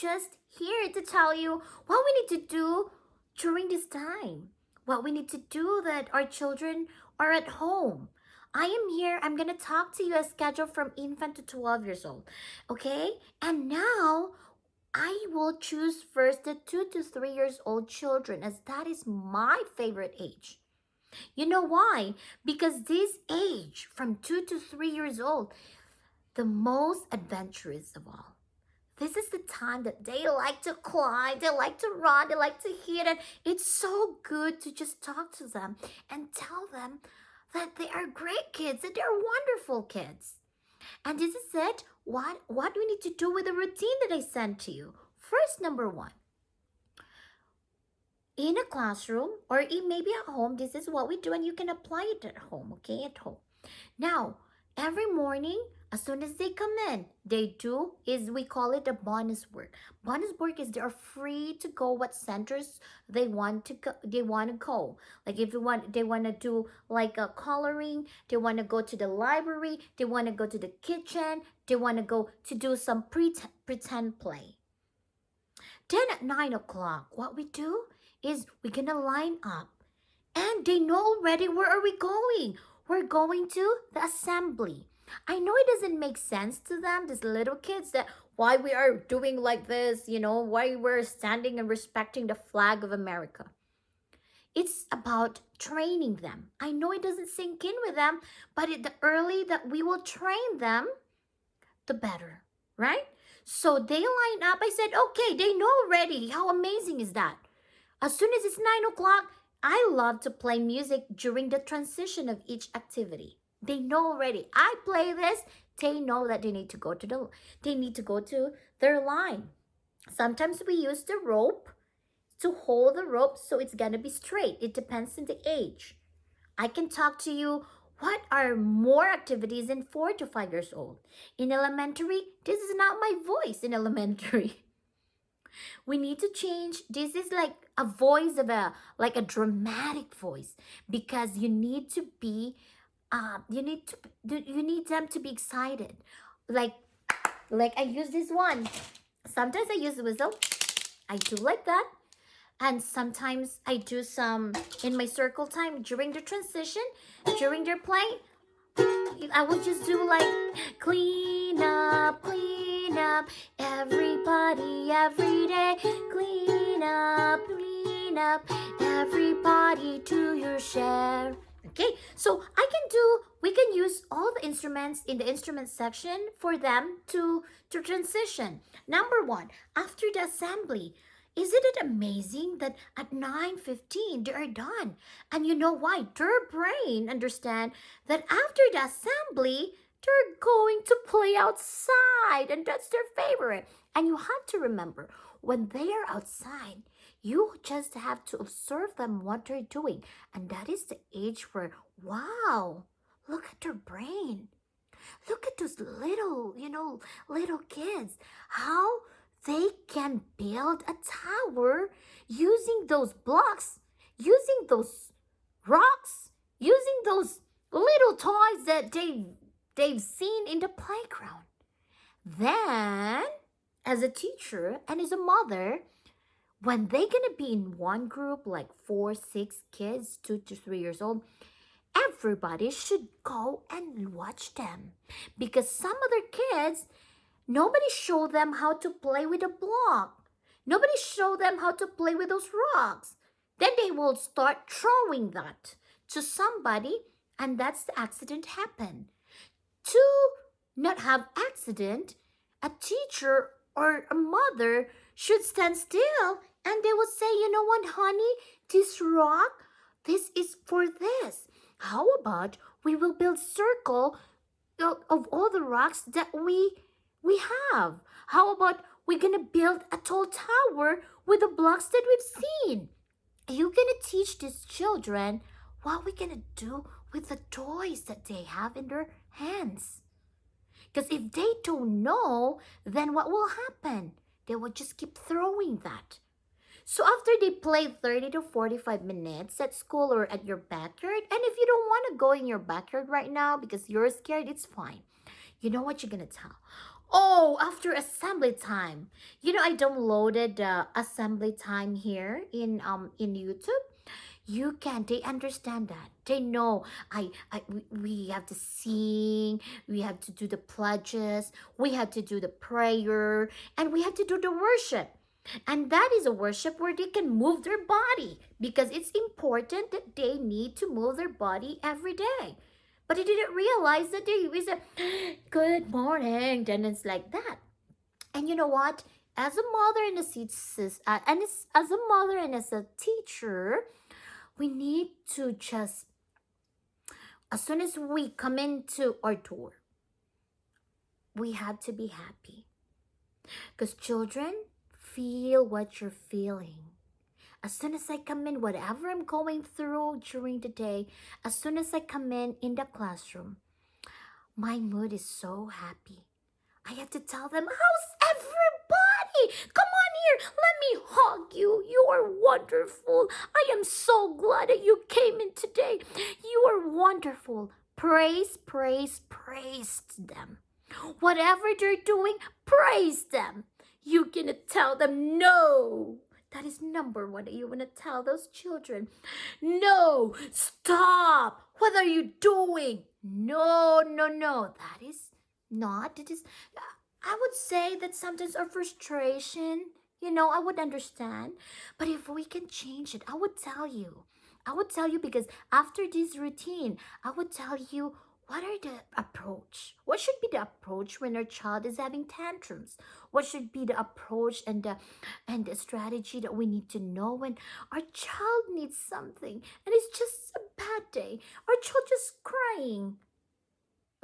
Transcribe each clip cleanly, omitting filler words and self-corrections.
just here to tell you what we need to do during this time. What we need to do that our children are at home. I am here. I'm going to talk to you as scheduled from infant to 12 years old. Okay? And now I will choose first the 2 to 3 years old children as that is my favorite age. You know why? Because this age from 2 to 3 years old, the most adventurous of all. This is the time that they like to climb, they like to run, they like to hit, and it's so good to just talk to them and tell them that they are great kids, that they're wonderful kids. And this is it. What we need to do with the routine that I sent to you. First, number one, in a classroom or maybe at home, this is what we do, and you can apply it at home, okay, at home. Now, every morning, as soon as they come in, they do is we call it a bonus work. Bonus work is they're free to go what centers they want to go. They want to go. Like if you want, they want to do like a coloring. They want to go to the library. They want to go to the kitchen. They want to go to do some pretend play. Then at 9 o'clock, what we do is we're gonna line up, and they know already where are we going. We're going to the assembly. I know it doesn't make sense to them, these little kids, that why we are doing like this, why we're standing and respecting the flag of America. It's about training them. I know it doesn't sink in with them, but the early that we will train them, the better, right? So they line up. I said, okay, they know already. How amazing is that? As soon as it's 9 o'clock, I love to play music during the transition of each activity. They know already. I play this. They know that they need to go to their line. Sometimes we use the rope to hold the rope so it's gonna be straight. It depends on the age. I can talk to you what are more activities in 4 to 5 years old. In elementary, this is not my voice in elementary. We need to change. This is like a voice of like a dramatic voice, because you need to be you need them to be excited. Like I use this one. Sometimes I use the whistle. I do like that. And sometimes I do some in my circle time during the transition, during their play. I will just do like clean up, everybody, every day. Clean up, everybody, do your share. Okay, so we can use all the instruments in the instrument section for them to transition. Number one, after the assembly, isn't it amazing that at 9:15 they are done? And you know why? Their brain understand that after the assembly, they're going to play outside, and that's their favorite. And you have to remember, when they are outside, you just have to observe them what they're doing. And that is the age where, wow, look at their brain. Look at those little kids. How they can build a tower using those blocks, using those rocks, using those little toys that they've seen in the playground. Then, as a teacher and as a mother, when they're gonna be in one group, like 4, 6 kids, 2 to 3 years old, everybody should go and watch them. Because some other kids, nobody showed them how to play with a block. Nobody showed them how to play with those rocks. Then they will start throwing that to somebody, and that's the accident happen. To not have accident, a teacher or a mother should stand still, and they will say, you know what, honey, this rock, this is for this. How about we will build circle of all the rocks that we have? How about we're gonna build a tall tower with the blocks that we've seen? You're gonna teach these children what we're gonna do with the toys that they have in their hands. Because if they don't know, then what will happen? They will just keep throwing that. So after they play 30 to 45 minutes at school or at your backyard, and if you don't want to go in your backyard right now because you're scared, it's fine. You know what you're gonna tell? Oh, after assembly time. I downloaded assembly time here in YouTube. You can. They understand that. They know. We have to sing. We have to do the pledges. We have to do the prayer, and we have to do the worship. And that is a worship where they can move their body because it's important that they need to move their body every day. But they didn't realize that we said, good morning. Then it's like that. And you know what? As a mother and as a mother and as a teacher, we need to just, as soon as we come into our door, we have to be happy. Because children feel what you're feeling. As soon as I come in, whatever I'm going through during the day, as soon as I come in the classroom, my mood is so happy. I have to tell them, how's everybody? Come on here. Let me hug you. You are wonderful. I am so glad that you came in today. You are wonderful. Praise, praise, praise them. Whatever they're doing, praise them. You cannot tell them no. That is number one that you want to tell those children. No, stop. What are you doing? No, no, no. That is not. It is. I would say that sometimes our frustration, I would understand. But if we can change it, I would tell you. I would tell you because after this routine, I would tell you what are the approach? What should be the approach when our child is having tantrums? What should be the approach and the strategy that we need to know when our child needs something and it's just a bad day? Our child just crying.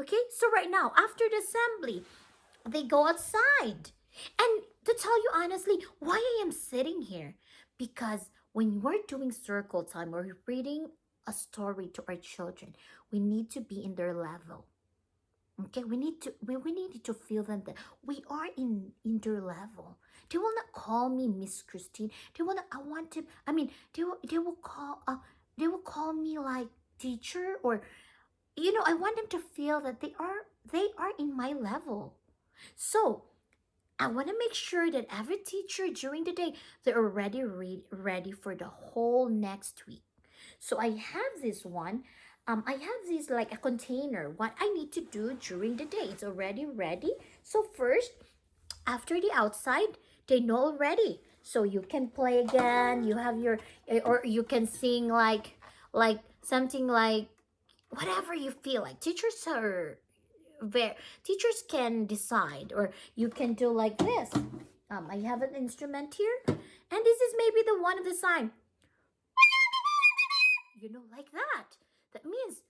Okay, so right now after the assembly, they go outside. And to tell you honestly, why I am sitting here, because when we're doing circle time or reading a story to our children, we need to be in their level. Okay, we need to feel them that we are in their level. They will not call me Miss Christine. They will not. I want to. I mean, they will call me like teacher, or I want them to feel that they are in my level. So I want to make sure that every teacher during the day, they're already ready for the whole next week. So I have this one. I have this like a container. What I need to do during the day, it's already ready. So first, after the outside, they know already. So you can play again. You have your, or you can sing like something like whatever you feel like. Teachers can decide, or you can do like this. I have an instrument here, and this is maybe the one of the sign. Like that. That means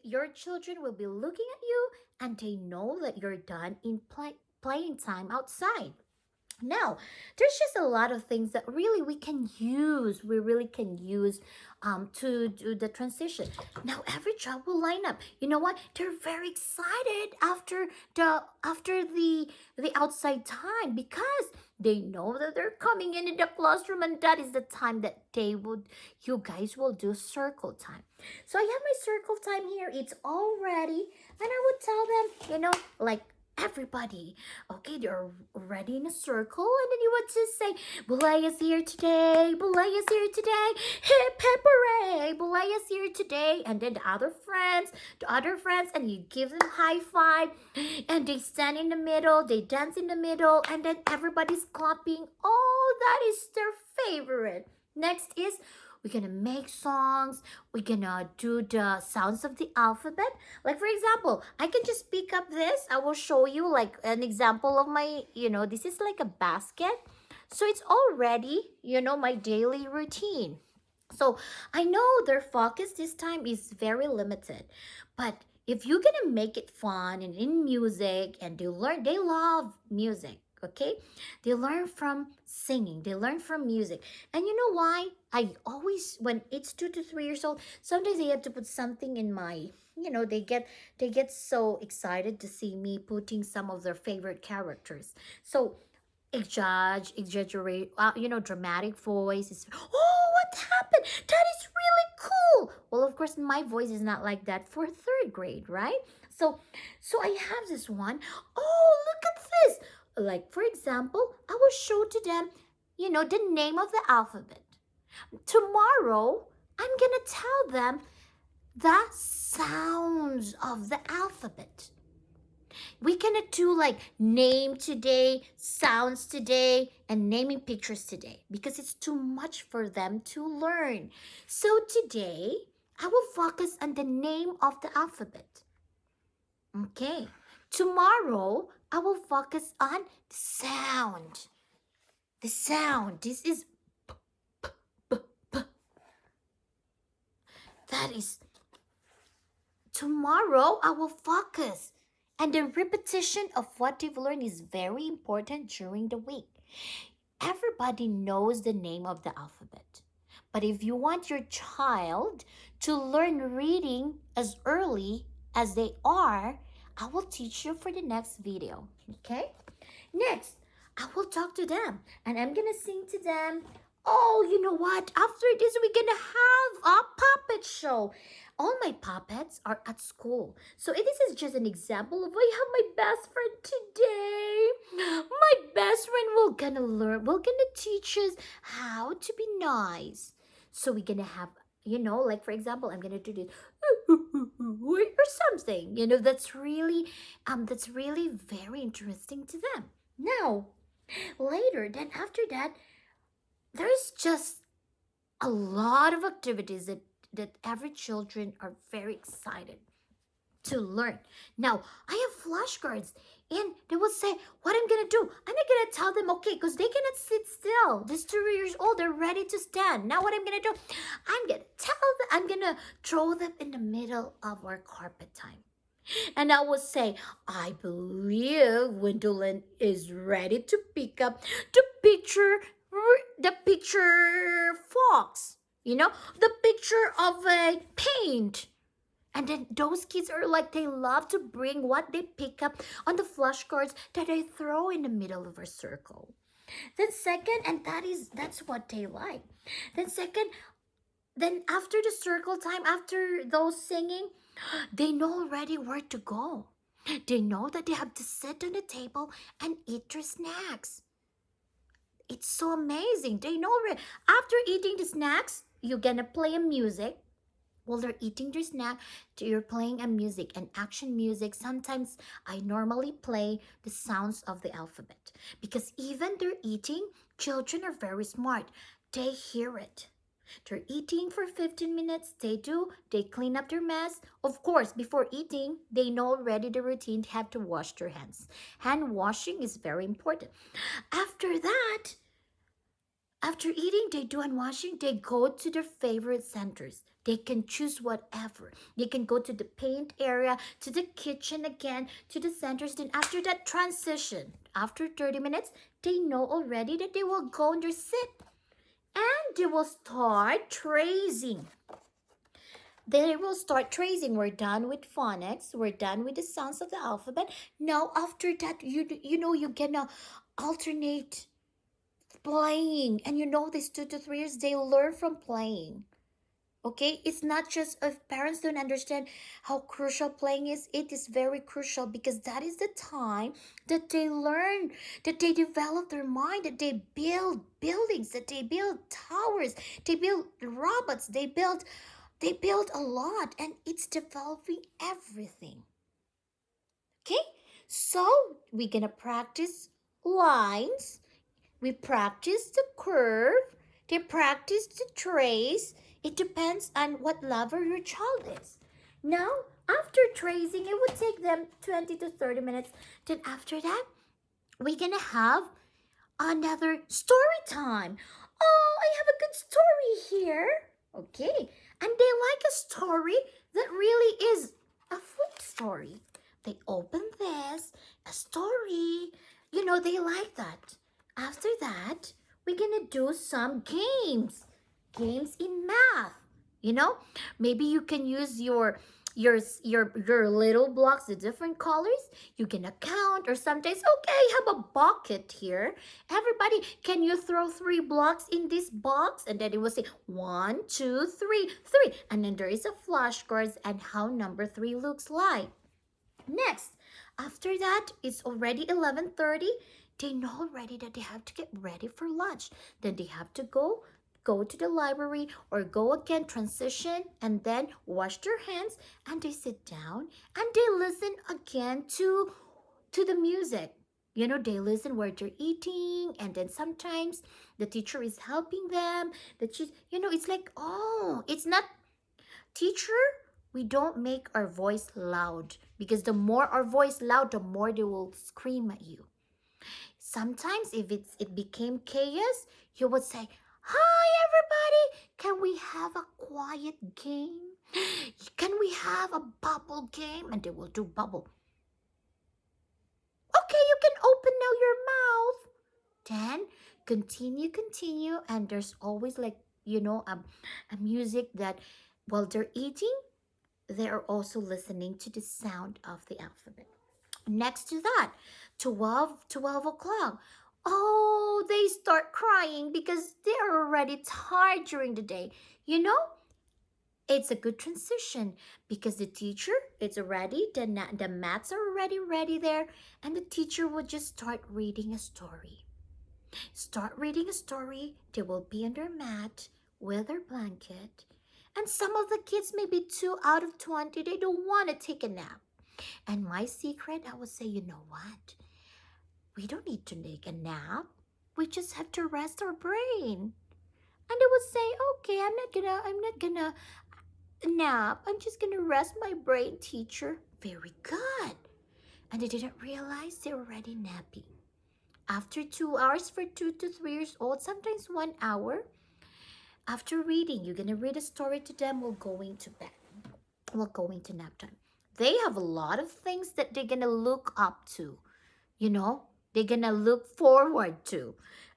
your children will be looking at you, and they know that you're done in playing time outside. Now, there's just a lot of things that really we can use. We really can use to do the transition. Now, every child will line up. You know what? They're very excited after the outside time because they know that they're coming in the classroom, and that is the time that you guys will do circle time. So I have my circle time here. It's all ready, and I would tell them, like everybody. Okay, they're already in a circle, and then you would just say, Bulaya's here today, Bulaya's here today, hip hip hooray, Bulaya's here today. And then the other friends, and you give them high five, and they stand in the middle, they dance in the middle, and then everybody's clapping. Oh, that is their favorite. Next is we're gonna make songs. We're gonna do the sounds of the alphabet. Like, for example, I can just pick up this. I will show you like an example of my, this is like a basket. So it's already, my daily routine. So I know their focus this time is very limited, but if you're gonna make it fun and in music, and they love music. Okay, they learn from singing, they learn from music. And you know why? I always, when it's 2 to 3 years old, sometimes they have to put something in my, they get so excited to see me putting some of their favorite characters. So exaggerate, dramatic voice is, oh, what happened? That is really cool. Well, of course, my voice is not like that for third grade, right? So I have this one. Oh, look at this. Like, for example, I will show to them, the name of the alphabet. Tomorrow, I'm gonna tell them the sounds of the alphabet. We cannot do like name today, sounds today, and naming pictures today because it's too much for them to learn. So today, I will focus on the name of the alphabet. Okay. Tomorrow, I will focus on the sound. The sound. This is that is. Tomorrow, I will focus. And the repetition of what they've learned is very important during the week. Everybody knows the name of the alphabet. But if you want your child to learn reading as early as they are, I will teach you for the next video. Okay? Next, I will talk to them and I'm gonna sing to them. Oh, you know what? After this, we're gonna have a puppet show. All my puppets are at school. So this is just an example of I have my best friend today. My best friend we're gonna teach us how to be nice. So we're gonna have, like for example, I'm gonna do this or something, that's really very interesting to them. Now, later, then after that, there's just a lot of activities that every children are very excited to learn. Now, I have flashcards and they will say, what I'm going to do, I'm not going to tell them, okay, because they cannot sit still. They're 2 years old, they're ready to stand. Now what I'm going to do, I'm going to tell them, I'm going to throw them in the middle of our carpet time. And I will say, I believe Gwendolyn is ready to pick up the picture fox, the picture of a paint. And then those kids are like, they love to bring what they pick up on the flashcards that they throw in the middle of a circle. Then second, and that's what they like. Then after the circle time, after those singing, they know already where to go. They know that they have to sit on the table and eat their snacks. It's so amazing. They know already. After eating the snacks, you're gonna play a music. While they're eating their snack, you're playing a music, an action music. Sometimes I normally play the sounds of the alphabet because even they're eating, children are very smart. They hear it. They're eating for 15 minutes. They clean up their mess. Of course, before eating, they know already the routine. They have to wash their hands. Hand washing is very important. After that, after eating, they do hand washing. They go to their favorite centers. They can choose whatever. They can go to the paint area, to the kitchen again, to the centers. Then after that transition, after 30 minutes, they know already that they will go and sit. And they will start tracing. We're done with phonics. We're done with the sounds of the alphabet. Now, after that, you're gonna alternate playing. And these 2 to 3 years, they learn from playing. Okay, it's not just if parents don't understand how crucial playing is, it is very crucial because that is the time that they learn, that they develop their mind, that they build buildings, that they build towers, they build robots, they build a lot, and it's developing everything. Okay, so we're gonna practice lines, we practice the curve, they practice the trace. It depends on what level your child is. Now, after tracing, it would take them 20 to 30 minutes. Then after that, we're going to have another story time. Oh, I have a good story here. Okay. And they like a story that really is a food story. They open this, a story. They like that. After that, we're going to do some games in math. Maybe you can use your little blocks, the different colors. You can count, or sometimes, okay, I have a bucket here. Everybody, can you throw 3 blocks in this box? And then it will say 1, 2, 3, 3. And then there is a flashcards and how number 3 looks like. Next, after that, it's already 11:30. They know already that they have to get ready for lunch. Then they have to go to the library or go again, transition, and then wash their hands, and they sit down and they listen again to the music. They listen where they're eating, and then sometimes the teacher is helping them. That she's, it's like, oh, it's not teacher. We don't make our voice loud, because the more our voice loud, the more they will scream at you. Sometimes if it became chaos, you would say, "Hi everybody, can we have a quiet game? Can we have a bubble game?" And they will do bubble. Okay, you can open now your mouth. Then continue, and there's always like, a music that while they're eating, they are also listening to the sound of the alphabet. Next to that, 12 o'clock. Oh, they start crying because they're already tired during the day. You know, it's a good transition because the teacher is already, the mats are already ready there, and the teacher would just start reading a story. Start reading a story, they will be on their mat with their blanket. And some of the kids, maybe 2 out of 20, they don't want to take a nap. And my secret, I would say, you know what? We don't need to take a nap. We just have to rest our brain. And they would say, okay, I'm not gonna nap. I'm just gonna rest my brain, teacher. Very good. And they didn't realize they're already napping. After 2 hours for 2 to 3 years old, sometimes 1 hour, after reading, you're gonna read a story to them while going to bed, while going to nap time. They have a lot of things that they're gonna look up to, they're gonna look forward to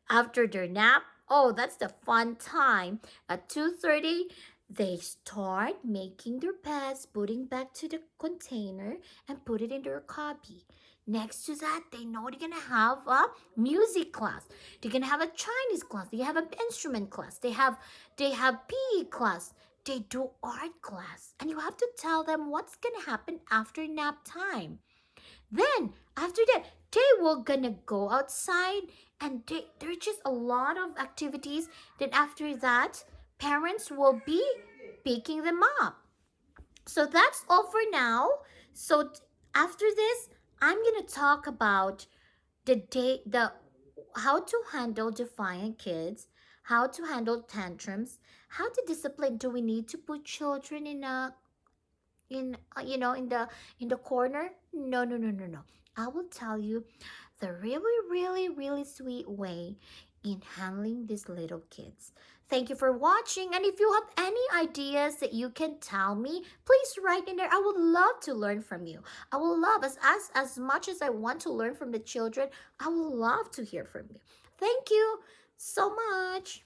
after their nap. Oh, that's the fun time. At 2:30, they start making their pets, putting back to the container and put it in their copy. Next to that, they know they're gonna have a music class. They're gonna have a Chinese class. They have an instrument class. They have PE class. They do art class. And you have to tell them what's gonna happen after nap time. Then after that, they will gonna go outside, and there are just a lot of activities. Then after that, parents will be picking them up. So that's all for now. So after this, I'm gonna talk about the how to handle defiant kids, how to handle tantrums, how to discipline. Do we need to put children in the corner? No, no, no, no, no. I will tell you the really, really, really sweet way in handling these little kids. Thank you for watching, and if you have any ideas that you can tell me, please write in there. I would love to learn from you. I will love, as much as I want to learn from the children, I would love to hear from you. Thank you so much.